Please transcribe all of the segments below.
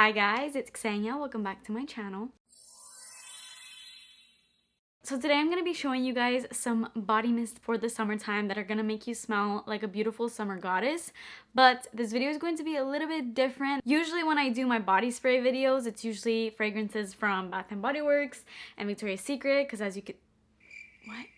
Hi guys, it's Ksenia. Welcome back to my channel. So today I'm going to be showing you guys some body mist for the summertime that are going to make you smell like a beautiful summer goddess. But this video is going to be a little bit different. Usually when I do my body spray videos, it's usually fragrances from Bath & Body Works and Victoria's Secret, because as you could...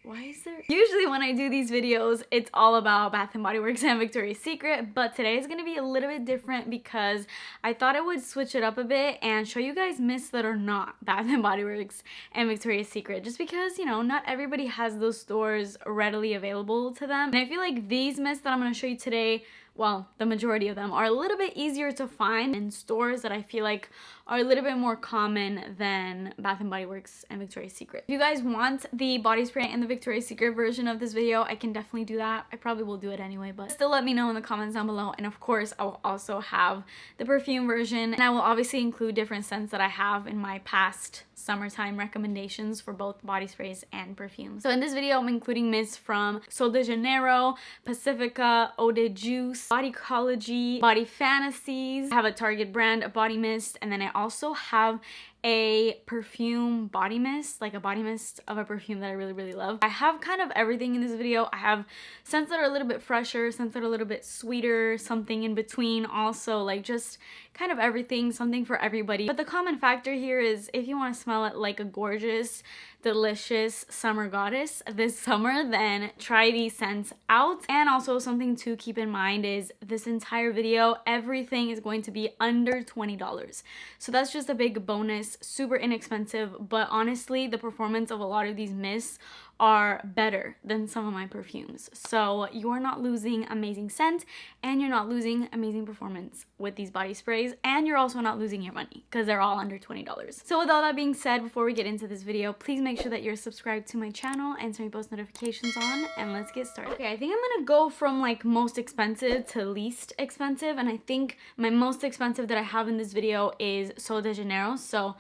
Why is there? Usually when I do these videos, it's all about Bath & Body Works and Victoria's Secret, but today is going to be a little bit different because I thought I would switch it up a bit and show you guys mists that are not Bath & Body Works and Victoria's Secret, just because, you know, not everybody has those stores readily available to them. And I feel like these mists that I'm going to show you today, well, the majority of them are a little bit easier to find in stores that I feel like are a little bit more common than Bath & Body Works and Victoria's Secret. If you guys want the body spray and the Victoria's Secret version of this video, I can definitely do that. I probably will do it anyway, but still let me know in the comments down below. And of course, I will also have the perfume version, and I will obviously include different scents that I have in my past summertime recommendations for both body sprays and perfumes. So in this video, I'm including mists from Sol de Janeiro, Pacifica, Eau de Juice, Bodycology, Body Fantasies. I have a Target brand, a body mist, and then I also have a perfume body mist, like a body mist of a perfume that I really love. I have kind of everything in this video. I have scents that are a little bit fresher, scents that are a little bit sweeter, something in between, also like just kind of everything, something for everybody. But the common factor here is if you want to smell it like a gorgeous, delicious summer goddess this summer, then try these scents out. And also something to keep in mind is this entire video, everything is going to be under $20. So that's just a big bonus, super inexpensive, but honestly the performance of a lot of these mists are better than some of my perfumes. So you're not losing amazing scent and you're not losing amazing performance with these body sprays, and you're also not losing your money because they're all under $20. So with all that being said, before we get into this video, please make sure that you're subscribed to my channel and turn your post notifications on, and let's get started. Okay, I think I'm gonna go from like most expensive to least expensive, and I think my most expensive that I have in this video is Sol de Janeiro. So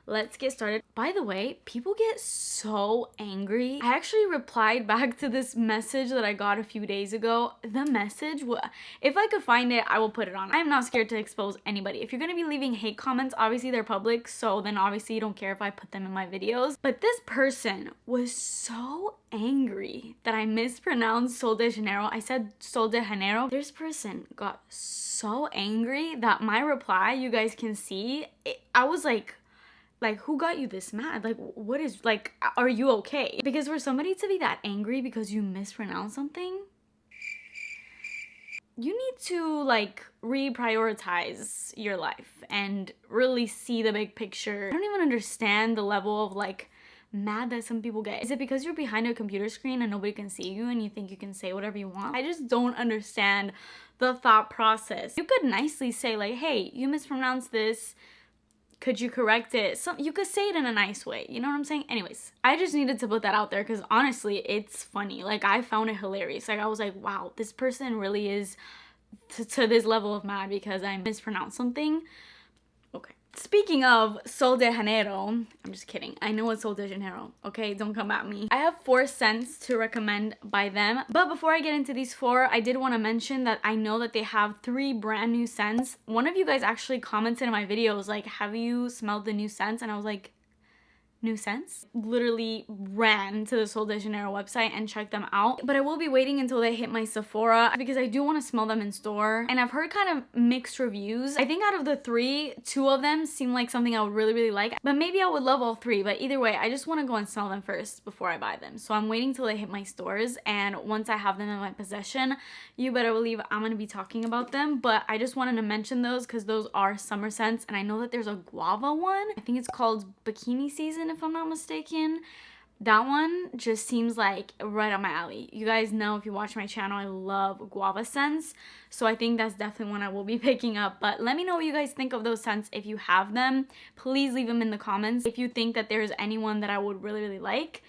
let's get started. By the way, people get so angry. I actually replied back to this message that I got a few days ago. The message, if I could find it, I will put it on. I'm not scared to expose anybody. If you're gonna be leaving hate comments, obviously they're public, so then obviously you don't care if I put them in my videos. But this person was so angry that I mispronounced Sol de Janeiro. I said Sol de Janeiro. This person got so angry that my reply, you guys can see, I was like, who got you this mad? Like, what is, like, are you okay? Because for somebody to be that angry because you mispronounce something, you need to, like, reprioritize your life and really see the big picture. I don't even understand the level of, like, mad that some people get. Is it because you're behind a computer screen and nobody can see you and you think you can say whatever you want? I just don't understand the thought process. You could nicely say, like, hey, you mispronounced this. Could you correct it? You could say it in a nice way. You know what I'm saying? Anyways, I just needed to put that out there because honestly, it's funny. Like, I found it hilarious. Like, I was like, wow, this person really is to this level of mad because I mispronounced something. Okay. Speaking of Sol de Janeiro, I'm just kidding. I know it's Sol de Janeiro, okay? Don't come at me. I have 4 scents to recommend by them. But before I get into these 4, I did want to mention that I know that they have 3 brand new scents. One of you guys actually commented in my videos, like, have you smelled the new scents? And I was like, new scents? Literally ran to the Sol de Janeiro website and checked them out. But I will be waiting until they hit my Sephora because I do want to smell them in store. And I've heard kind of mixed reviews. I think out of the 3, 2 of them seem like something I would really like. But maybe I would love all 3. But either way, I just want to go and smell them first before I buy them. So I'm waiting till they hit my stores. And once I have them in my possession, you better believe I'm going to be talking about them. But I just wanted to mention those because those are summer scents. And I know that there's a guava one. I think it's called Bikini Season, if I'm not mistaken. That one just seems like right up my alley. You guys know, if you watch my channel, I love guava scents, so I think that's definitely one I will be picking up. But let me know what you guys think of those scents. If you have them, please leave them in the comments. If you think that there's anyone that I would really like,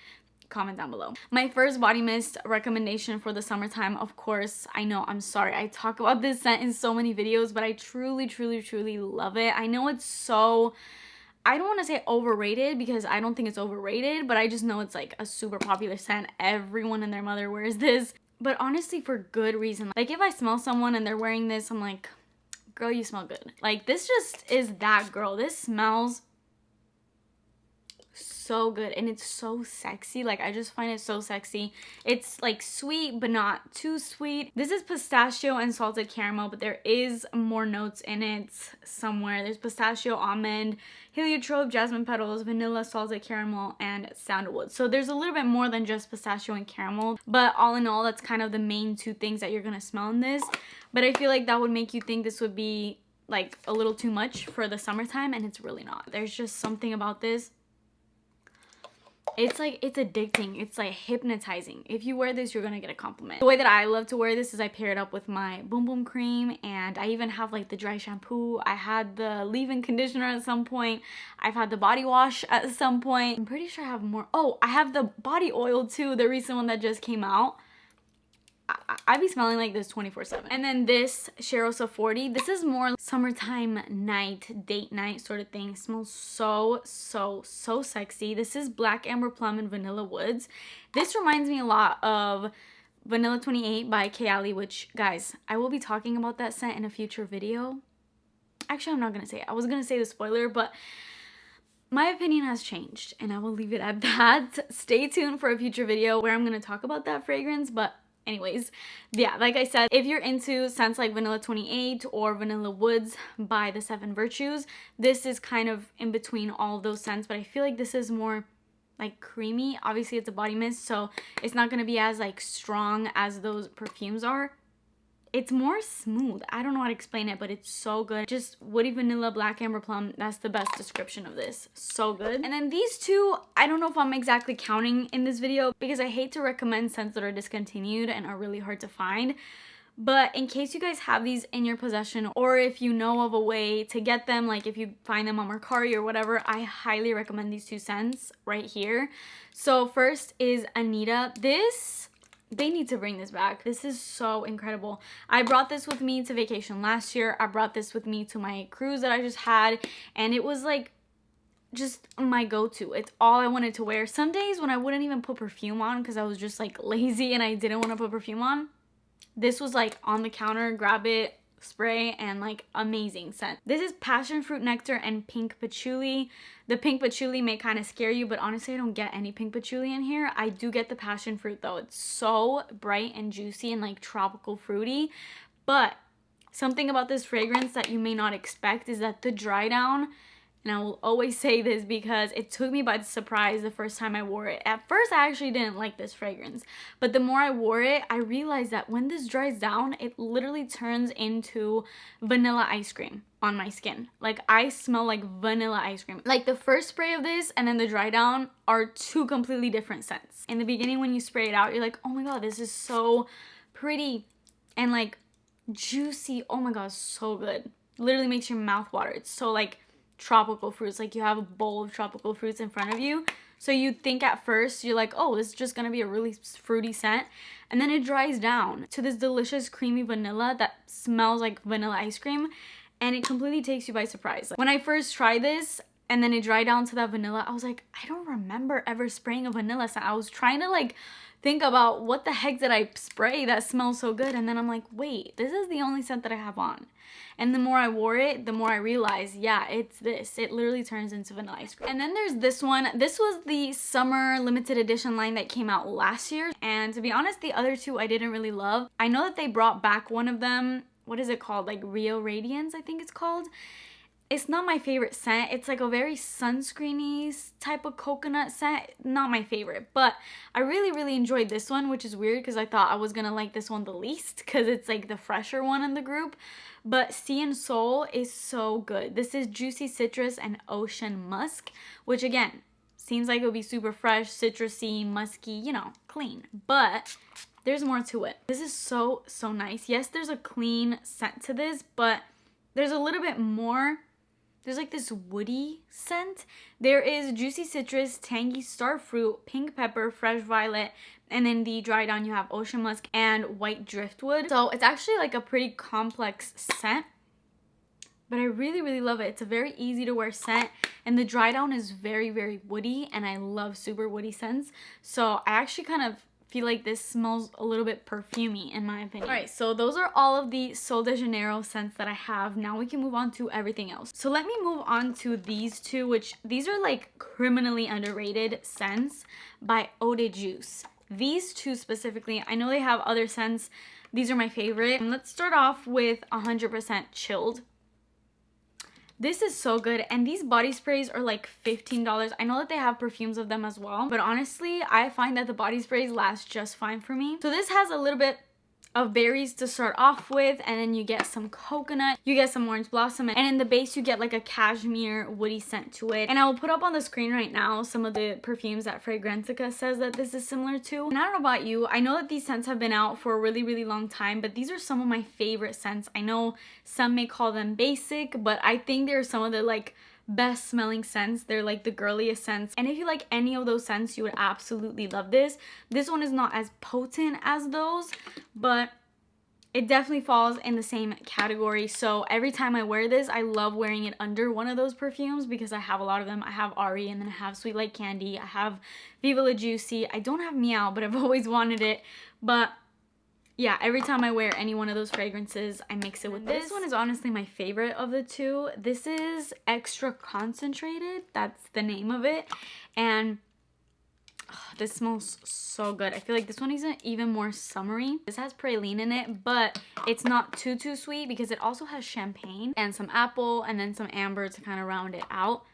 comment down below. My first body mist recommendation for the summertime, of course, I know, I'm sorry, I talk about this scent in so many videos, but I truly love it. I know it's so, I don't want to say overrated because I don't think it's overrated, but I just know it's like a super popular scent. Everyone and their mother wears this, but honestly for good reason. Like, if I smell someone and they're wearing this, I'm like, girl, you smell good. Like, this just is that girl. This smells so good, and it's so sexy. Like, I just find it so sexy. It's like sweet but not too sweet. This is pistachio and salted caramel, but there is more notes in it somewhere. There's pistachio, almond, heliotrope, jasmine petals, vanilla, salted caramel, and sandalwood. So there's a little bit more than just pistachio and caramel, but all in all, that's kind of the main two things that you're gonna smell in this. But I feel like that would make you think this would be like a little too much for the summertime, and it's really not. There's just something about this. It's like, it's addicting. It's like hypnotizing. If you wear this, you're gonna get a compliment. The way that I love to wear this is I pair it up with my Boom Boom cream, and I even have like the dry shampoo. I had the leave-in conditioner at some point. I've had the body wash at some point. I'm pretty sure I have more. Oh, I have the body oil too, the recent one that just came out. I be smelling like this 24/7. And then this Cheryl 40. This is more summertime night, date night sort of thing. It smells so sexy. This is Black Amber Plum and Vanilla Woods. This reminds me a lot of Vanilla 28 by Kayali, which, guys, I will be talking about that scent in a future video. Actually, I'm not gonna say it. I was gonna say the spoiler, but my opinion has changed, and I will leave it at that. Stay tuned for a future video where I'm gonna talk about that fragrance, but anyways, yeah, like I said, if you're into scents like Vanilla 28 or Vanilla Woods by the 7 Virtues, this is kind of in between all of those scents, but I feel like this is more like creamy. Obviously, it's a body mist, so it's not going to be as like strong as those perfumes are. It's more smooth. I don't know how to explain it, but it's so good. Just woody vanilla, black amber plum. That's the best description of this. So good. And then these two, I don't know if I'm exactly counting in this video because I hate to recommend scents that are discontinued and are really hard to find. But in case you guys have these in your possession, or if you know of a way to get them, like if you find them on Mercari or whatever, I highly recommend these two scents right here. So first is Anita. They need to bring this back. This is so incredible. I brought this with me to vacation last year. I brought this with me to my cruise that I just had, and it was like just my go-to. It's all I wanted to wear. Some days when I wouldn't even put perfume on because I was just like lazy and I didn't want to put perfume on, this was like on the counter, grab it, spray, and like amazing scent. This is passion fruit nectar and pink patchouli. The pink patchouli may kind of scare you, but honestly I don't get any pink patchouli in here. I do get the passion fruit though. It's so bright and juicy and like tropical fruity. But something about this fragrance that you may not expect is that the dry down, and I will always say this because it took me by surprise the first time I wore it. At first, I actually didn't like this fragrance. But the more I wore it, I realized that when this dries down, it literally turns into vanilla ice cream on my skin. Like, I smell like vanilla ice cream. Like, the first spray of this and then the dry down are two completely different scents. In the beginning, when you spray it out, you're like, oh my god, this is so pretty and like juicy. Oh my god, so good. Literally makes your mouth water. It's so like tropical fruits, like you have a bowl of tropical fruits in front of you, so you think at first you're like, oh, this is just gonna be a really fruity scent, and then it dries down to this delicious creamy vanilla that smells like vanilla ice cream, and it completely takes you by surprise. Like, when I first tried this and then it dried down to that vanilla, I was like, I don't remember ever spraying a vanilla scent. I was trying to like think about what the heck did I spray that smells so good, and then I'm like, wait, this is the only scent that I have on. And the more I wore it, the more I realized, yeah, it's this. It literally turns into vanilla ice cream. And then there's this one. This was the summer limited edition line that came out last year. And to be honest, the other two I didn't really love. I know that they brought back one of them. What is it called? Like Rio Radiance, I think it's called. It's not my favorite scent. It's like a very sunscreeny type of coconut scent. Not my favorite, but I really enjoyed this one, which is weird because I thought I was gonna like this one the least because it's like the fresher one in the group. But Sea and Soul is so good. This is Juicy Citrus and Ocean Musk, which again, seems like it would be super fresh, citrusy, musky, you know, clean. But there's more to it. This is so nice. Yes, there's a clean scent to this, but there's a little bit more. There's like this woody scent. There is juicy citrus, tangy starfruit, pink pepper, fresh violet, and then the dry down you have ocean musk and white driftwood. So it's actually like a pretty complex scent, but I really love it. It's a very easy to wear scent, and the dry down is very woody, and I love super woody scents. So I actually kind of feel like this smells a little bit perfumey in my opinion. All right, so those are all of the Sol de Janeiro scents that I have. Now we can move on to everything else. So let me move on to these two, which these are like criminally underrated scents by Eau de Juice. These two specifically, I know they have other scents. These are my favorite. And let's start off with 100% Chilled. This is so good, and these body sprays are like $15. I know that they have perfumes of them as well, but honestly, I find that the body sprays last just fine for me. So this has a little bit of berries to start off with, and then you get some coconut, you get some orange blossom, and in the base you get like a cashmere woody scent to it. And I will put up on the screen right now some of the perfumes that Fragrantica says that this is similar to. And I don't know about you, I know that these scents have been out for a really long time, but these are some of my favorite scents. I know some may call them basic, but I think they're some of the like best smelling scents. They're like the girliest scents, and if you like any of those scents, you would absolutely love this. This one is not as potent as those, but it definitely falls in the same category. So every time I wear this, I love wearing it under one of those perfumes because I have a lot of them. I have Ari, and then I have Sweet Like Candy, I have Viva La Juicy. I don't have Meow, but I've always wanted it. But yeah, every time I wear any one of those fragrances, I mix it with this. This one is honestly my favorite of the two. This is Extra Concentrated. That's the name of it. And this smells so good. I feel like this one is even more summery. This has praline in it, but it's not too sweet because it also has champagne and some apple and then some amber to kind of round it out.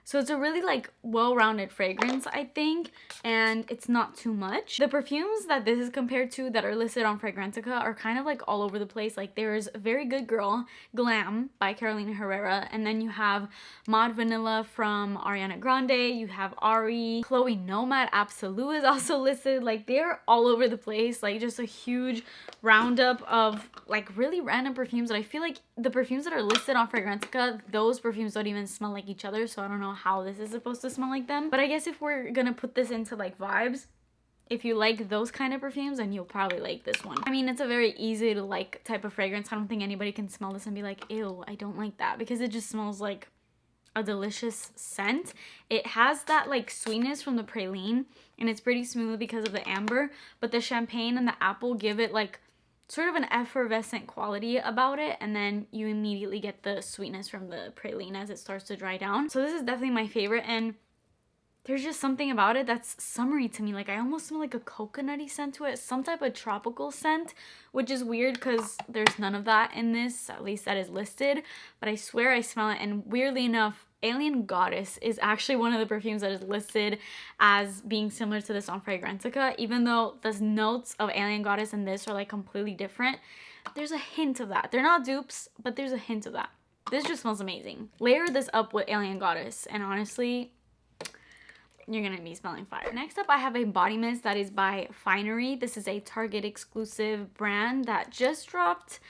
So it's a really like well-rounded fragrance, I think, and it's not too much. The perfumes that this is compared to that are listed on Fragrantica are kind of like all over the place. Like there's Very Good Girl, Glam by Carolina Herrera, and then you have Mod Vanilla from Ariana Grande, you have Ari, Chloe Nomad Absolute is also listed. Like they're all over the place, like just a huge roundup of like really random perfumes that I feel like the perfumes that are listed on Fragrantica, those perfumes don't even smell like each other, so I don't know how this is supposed to smell like them. But I guess if we're gonna put this into like vibes, if you like those kind of perfumes, then you'll probably like this one. I mean, it's a very easy to like type of fragrance. I don't think anybody can smell this and be like, ew, I don't like that, because it just smells like a delicious scent. It has that like sweetness from the praline, and it's pretty smooth because of the amber, but the champagne and the apple give it like sort of an effervescent quality about it, and then you immediately get the sweetness from the praline as it starts to dry down. So this is definitely my favorite, and there's just something about it that's summery to me. Like I almost smell like a coconutty scent to it, some type of tropical scent, which is weird because there's none of that in this, at least that is listed, but I swear I smell it. And weirdly enough, Alien Goddess is actually one of the perfumes that is listed as being similar to this on Fragrantica, even though the notes of Alien Goddess and this are like completely different. There's a hint of that. They're not dupes, but there's a hint of that. This just smells amazing. Layer this up with Alien Goddess, and honestly, you're gonna be smelling fire. Next up, I have a body mist that is by Finery. This is a Target exclusive brand that just dropped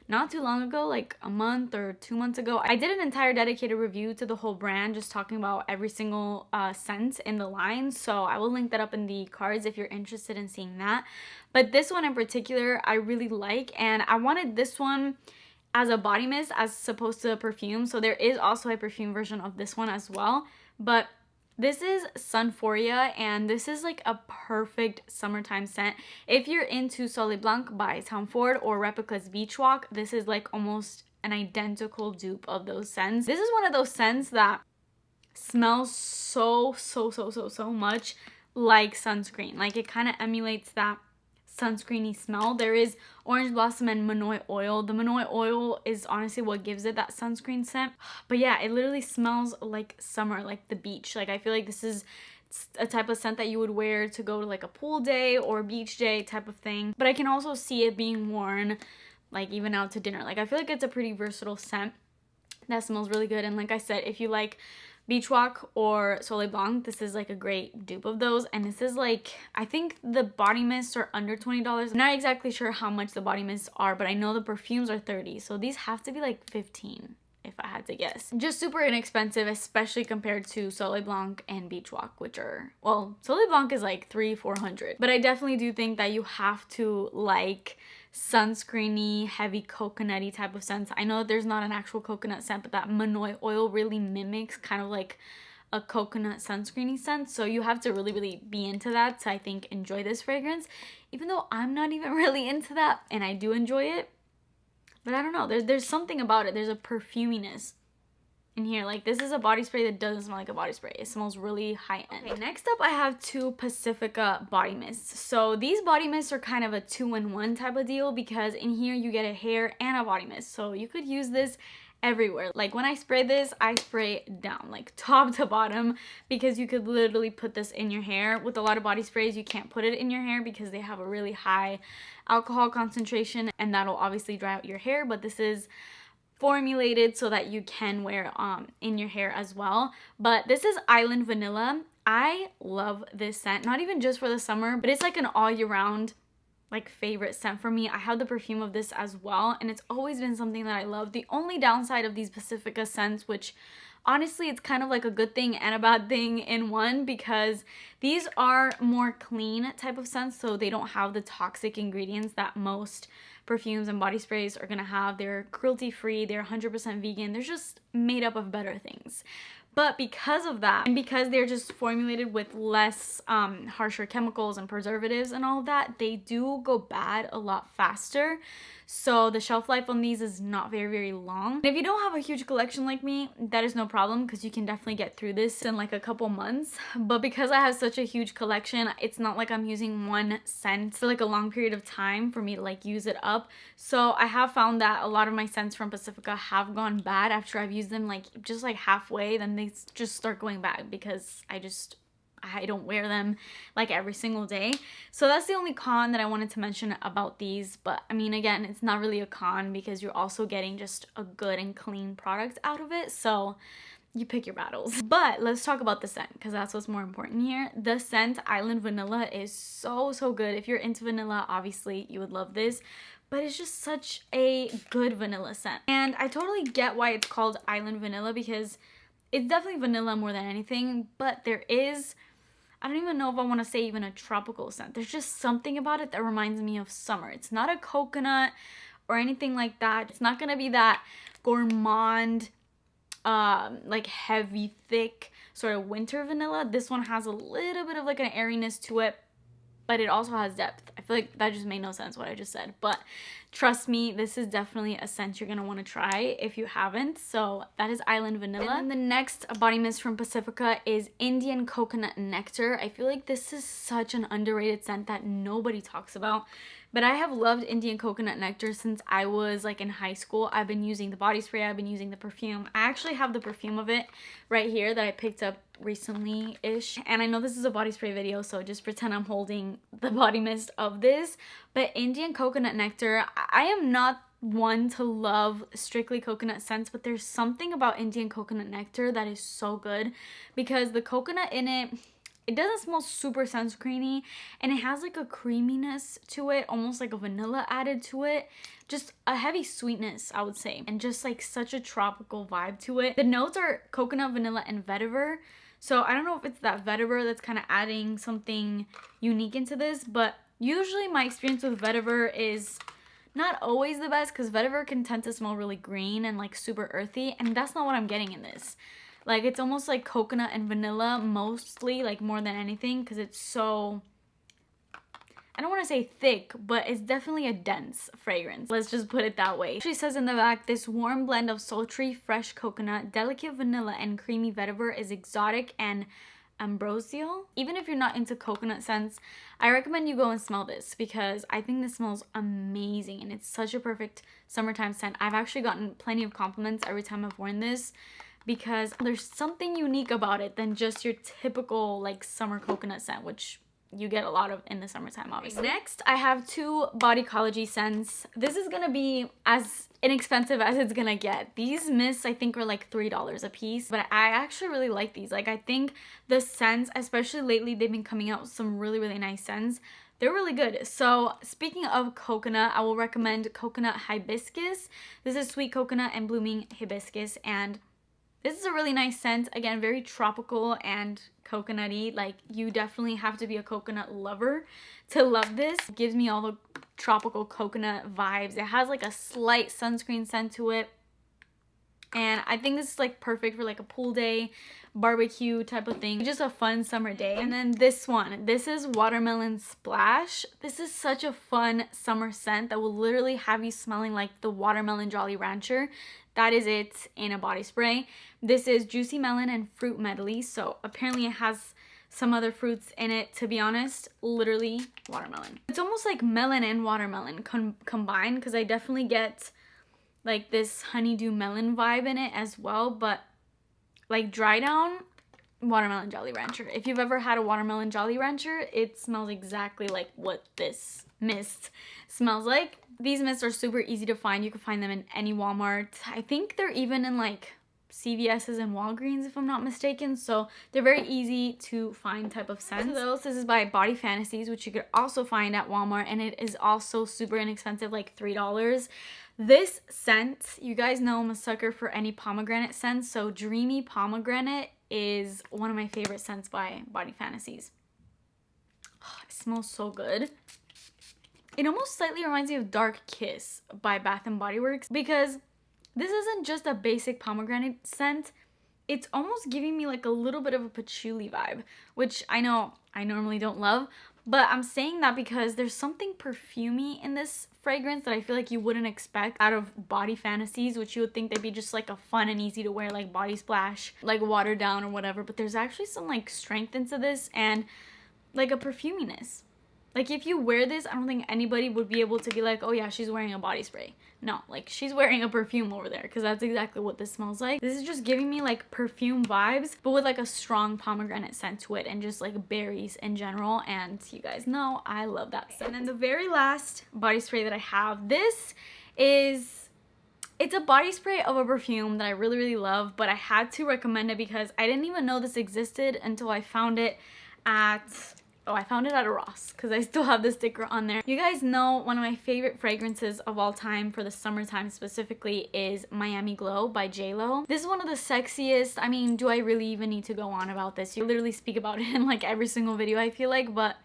not too long ago, like a month or 2 months ago. I did an entire dedicated review to the whole brand, just talking about every single scent in the line, so I will link that up in the cards if you're interested in seeing that. But this one in particular I really like, and I wanted this one as a body mist as opposed to a perfume, so there is also a perfume version of this one as well. But this is Sunforia, and this is like a perfect summertime scent. If you're into Soleil Blanc by Tom Ford or Replica's Beach Walk, this is like almost an identical dupe of those scents. This is one of those scents that smells so much like sunscreen. Like it kind of emulates that sunscreeny smell. There is orange blossom and Manoi oil. The Manoi oil is honestly what gives it that sunscreen scent. But yeah, it literally smells like summer, like the beach. Like I feel like this is a type of scent that you would wear to go to like a pool day or a beach day type of thing. But I can also see it being worn like even out to dinner. Like I feel like it's a pretty versatile scent that smells really good. And like I said, if you like Beach Walk or Soleil Blanc, this is like a great dupe of those. And this is like, I think the body mists are under $20. I'm not exactly sure how much the body mists are, but I know the perfumes are $30, so these have to be like $15 if I had to guess. Just super inexpensive, especially compared to Soleil Blanc and Beach Walk, which are, well, Soleil Blanc is like $300-400, but I definitely do think that you have to like sunscreeny, heavy coconutty type of scents. I know that there's not an actual coconut scent, but that Manoi oil really mimics kind of like a coconut sunscreeny scent, so you have to really be into that to, I think, enjoy this fragrance, even though I'm not even really into that and I do enjoy it. But I don't know, there's something about it. There's a perfuminess in here. Like, this is a body spray that doesn't smell like a body spray. It smells really high end. Okay, next up I have two Pacifica body mists. So these body mists are kind of a 2-in-1 type of deal, because in here you get a hair and a body mist. So you could use this everywhere. Like, when I spray this, I spray down, like top to bottom, because you could literally put this in your hair. With a lot of body sprays, you can't put it in your hair because they have a really high alcohol concentration, and that'll obviously dry out your hair. But this is formulated so that you can wear in your hair as well. But this is Island Vanilla. I love this scent, not even just for the summer, but it's like an all year round like favorite scent for me. I have the perfume of this as well, and it's always been something that I love. The only downside of these Pacifica scents, which honestly it's kind of like a good thing and a bad thing in one, because these are more clean type of scents, so they don't have the toxic ingredients that most perfumes and body sprays are gonna have. They're cruelty free, they're 100% vegan, they're just made up of better things. But because of that, and because they're just formulated with less harsher chemicals and preservatives and all of that, they do go bad a lot faster. So the shelf life on these is not very long. And if you don't have a huge collection like me, that is no problem, because you can definitely get through this in like a couple months. But because I have such a huge collection, it's not like I'm using one scent for like a long period of time for me to like use it up. So I have found that a lot of my scents from Pacifica have gone bad after I've used them like just like halfway. Then they just start going bad because I don't wear them like every single day. So that's the only con that I wanted to mention about these. But I mean, again, it's not really a con because you're also getting just a good and clean product out of it. So you pick your battles. But let's talk about the scent, because that's what's more important here. The scent Island Vanilla is so good. If you're into vanilla, obviously you would love this. But it's just such a good vanilla scent. And I totally get why it's called Island Vanilla, because it's definitely vanilla more than anything. But there is, I don't even know if I want to say even a tropical scent. There's just something about it that reminds me of summer. It's not a coconut or anything like that. It's not going to be that gourmand, like heavy, thick sort of winter vanilla. This one has a little bit of like an airiness to it, but it also has depth. I feel like that just made no sense what I just said, but trust me, this is definitely a scent you're gonna want to try if you haven't. So that is Island Vanilla. And the next body mist from Pacifica is Indian Coconut Nectar. I feel like this is such an underrated scent that nobody talks about, but I have loved Indian Coconut Nectar since I was like in high school. I've been using the body spray, I've been using the perfume. I actually have the perfume of it right here that I picked up recently-ish. And I know this is a body spray video, so just pretend I'm holding the body mist of this. But Indian Coconut Nectar, I am not one to love strictly coconut scents, but there's something about Indian Coconut Nectar that is so good, because the coconut in it, it doesn't smell super sunscreeny, and it has like a creaminess to it, almost like a vanilla added to it. Just a heavy sweetness, I would say, and just like such a tropical vibe to it. The notes are coconut, vanilla, and vetiver. So I don't know if it's that vetiver that's kind of adding something unique into this, but usually my experience with vetiver is not always the best, because vetiver can tend to smell really green and like super earthy, and that's not what I'm getting in this. Like, it's almost like coconut and vanilla mostly, like more than anything, because it's so, I don't want to say thick, but it's definitely a dense fragrance. Let's just put it that way. She says in the back, this warm blend of sultry, fresh coconut, delicate vanilla, and creamy vetiver is exotic and ambrosial. Even if you're not into coconut scents, I recommend you go and smell this, because I think this smells amazing and it's such a perfect summertime scent. I've actually gotten plenty of compliments every time I've worn this, because there's something unique about it than just your typical like summer coconut scent, which you get a lot of in the summertime, obviously. Next, I have two Bodycology scents. This is gonna be as inexpensive as it's gonna get. These mists I think are like $3 a piece, but I actually really like these. Like, I think the scents, especially lately, they've been coming out with some really nice scents. They're really good. So speaking of coconut, I will recommend Coconut Hibiscus. This is sweet coconut and blooming hibiscus, and this is a really nice scent. Again, very tropical and coconutty. Like, you definitely have to be a coconut lover to love this. It gives me all the tropical coconut vibes. It has like a slight sunscreen scent to it. And I think this is like perfect for like a pool day, barbecue type of thing. Just a fun summer day. And then this one, this is Watermelon Splash. This is such a fun summer scent that will literally have you smelling like the Watermelon Jolly Rancher. That is it in a body spray. This is Juicy Melon and Fruit Medley. So apparently it has some other fruits in it. To be honest, literally watermelon. It's almost like melon and watermelon combined, because I definitely get like this honeydew melon vibe in it as well, but like dry down Watermelon Jolly Rancher. If you've ever had a Watermelon Jolly Rancher, it smells exactly like what this mist smells like. These mists are super easy to find. You can find them in any Walmart. I think they're even in like CVS's and Walgreens, if I'm not mistaken. So they're very easy to find type of scents. So this is by Body Fantasies, which you could also find at Walmart, and it is also super inexpensive, like $3. This scent, you guys know I'm a sucker for any pomegranate scent, so Dreamy Pomegranate is one of my favorite scents by Body Fantasies. Oh, it smells so good. It almost slightly reminds me of Dark Kiss by Bath & Body Works, because this isn't just a basic pomegranate scent. It's almost giving me like a little bit of a patchouli vibe, which I know I normally don't love, but I'm saying that because there's something perfumey in this fragrance that I feel like you wouldn't expect out of Body Fantasies, which you would think they'd be just like a fun and easy to wear like body splash, like watered down or whatever, but there's actually some like strength into this and like a perfuminess. Like if you wear this, I don't think anybody would be able to be like, oh yeah, she's wearing a body spray. No, like she's wearing a perfume over there, because that's exactly what this smells like. This is just giving me like perfume vibes, but with like a strong pomegranate scent to it and just like berries in general. And you guys know I love that scent. And then the very last body spray that I have, this is, it's a body spray of a perfume that I really, really love, but I had to recommend it because I didn't even know this existed until I found it at... Oh, I found it at a Ross, because I still have the sticker on there. You guys know one of my favorite fragrances of all time for the summertime specifically is Miami Glow by JLo. This is one of the sexiest. I mean, do I really even need to go on about this? You literally speak about it in like every single video, I feel like, but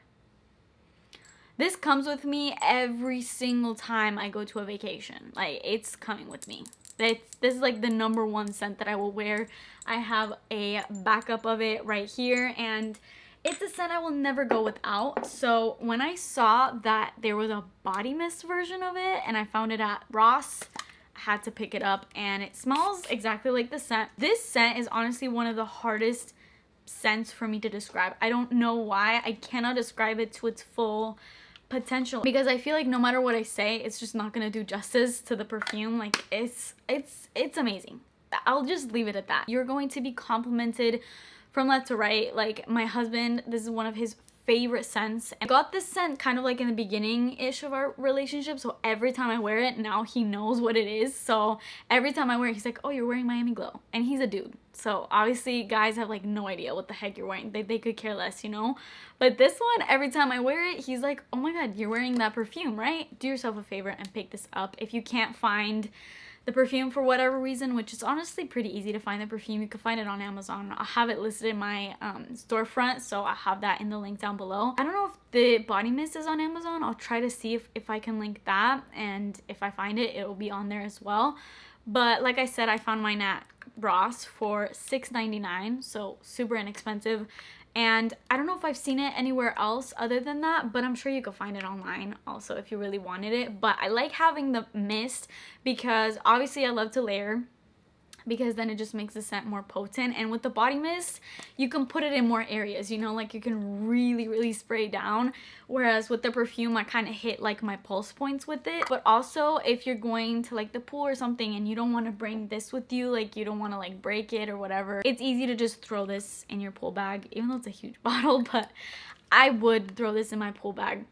this comes with me every single time I go to a vacation. Like, it's coming with me. This is like the #1 scent that I will wear. I have a backup of it right here, and it's a scent I will never go without. So when I saw that there was a body mist version of it and I found it at Ross, I had to pick it up, and it smells exactly like the scent. This scent is honestly one of the hardest scents for me to describe. I don't know why. I cannot describe it to its full potential, because I feel like no matter what I say, it's just not gonna do justice to the perfume. Like it's amazing. I'll just leave it at that. You're going to be complimented from left to right. Like my husband, this is one of his favorite scents. I got this scent kind of like in the beginning-ish of our relationship, so every time I wear it, now he knows what it is. So every time I wear it, he's like, oh, you're wearing Miami Glow. And he's a dude, so obviously guys have like no idea what the heck you're wearing. They could care less, you know? But this one, every time I wear it, he's like, oh my god, you're wearing that perfume, right? Do yourself a favor and pick this up. If you can't find the perfume for whatever reason, which is honestly pretty easy to find the perfume, you can find it on Amazon. I'll have it listed in my storefront, so I'll have that in the link down below. I don't know if the body mist is on Amazon. I'll try to see if I can link that, and if I find it, it will be on there as well. But like I said, I found mine at Ross for $6.99, so super inexpensive. And I don't know if I've seen it anywhere else other than that, but I'm sure you could find it online also if you really wanted it. But I like having the mist because obviously I love to layer, because then it just makes the scent more potent. And with the body mist, you can put it in more areas, you know, like you can really spray down, whereas with the perfume I kind of hit like my pulse points with it. But also if you're going to like the pool or something and you don't want to bring this with you, like you don't want to like break it or whatever, it's easy to just throw this in your pool bag, even though it's a huge bottle. But I would throw this in my pool bag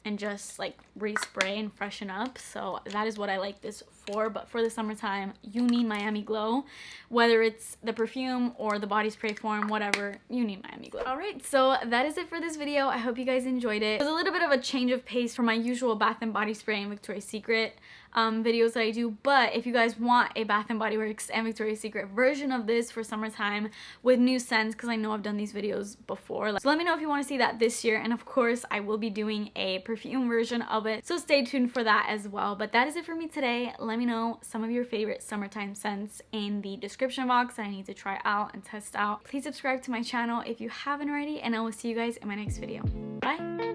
and just like respray and freshen up. So that is what I like this for. But for the summertime, you need Miami Glow, whether it's the perfume or the body spray form, whatever, you need Miami Glow. All right, so that is it for this video. I hope you guys enjoyed it. It was a little bit of a change of pace from my usual Bath & Body Spray and Victoria's Secret videos that I do, but if you guys want a Bath & Body Works and Victoria's Secret version of this for summertime with new scents, because I know I've done these videos before, so let me know if you want to see that this year. And of course I will be doing a perfume version of it, so stay tuned for that as well. But that is it for me today. Let let me know some of your favorite summertime scents in the description box that I need to try out and test out. Please subscribe to my channel if you haven't already, and I will see you guys in my next video. Bye!